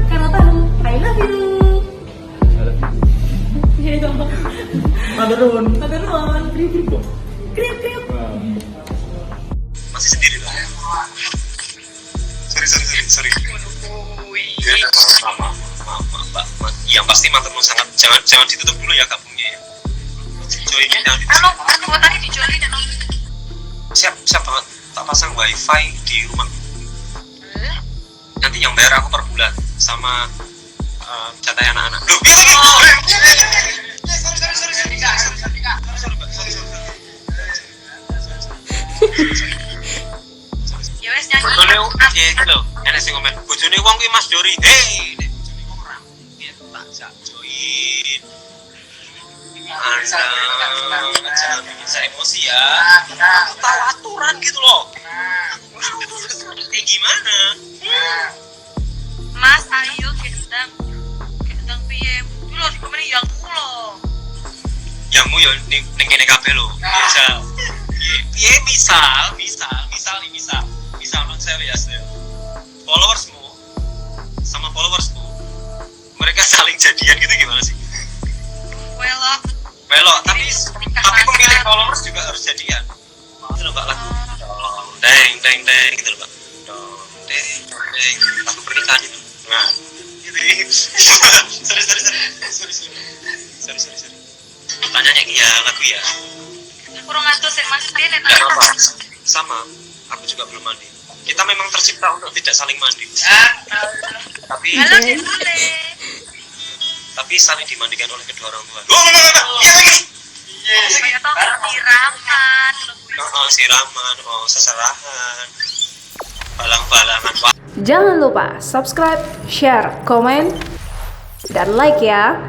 Karena tahu I love you. Iya dong. Maturun. Maturun. Kriuk dong. Kriuk kriuk. Masih sendiri lah. Sorry. Ya, maaf, Mbak. Yang pasti maturnu sangat. Jangan ditutup dulu ya gabungnya ya. Joinnya jangan ditutup. Anu kuotanya dijualin ya, Siap banget. Tak pasang wifi di rumah. Nanti yang bayar aku per bulan sama jatah anak-anak. Loh, Ya wes nyanyi. bojone iki lho, enek sing komen, bojone wong kuwi Mas Dori. Hei, nek bojone wong ora piye tak jak join. Anda jangan bikin saya emosi ya. Tahu aturan gitu loh. Kayak gimana? Mas, ayo gendang piye? Dulu di komen yang mulo. Yangmu ya ning kene kabeh lho. Biasa. Piye misal menurut saya ya, followersmu sama followersku mereka saling jadian gitu gimana sih? Belok, tapi pemilik followers juga harus jadian. Itu loh Mbak lagu. Deng gitu loh Mbak. Deng lagu pernikahan itu. Nah, gitu. Sorry. Tanyanya ya lagu ya. Kurang ngantuk sih Mas Dene. Enggak apa-apa. Sama, aku juga belum mandi. Kita memang tercipta untuk tidak saling mandi. Halo Dene. Tapi saling dimandikan oleh kedua orang tua. Iya. Kayak tau siraman. Siraman, seserahan, balang-balangan. Jangan lupa subscribe, share, komen, dan like ya.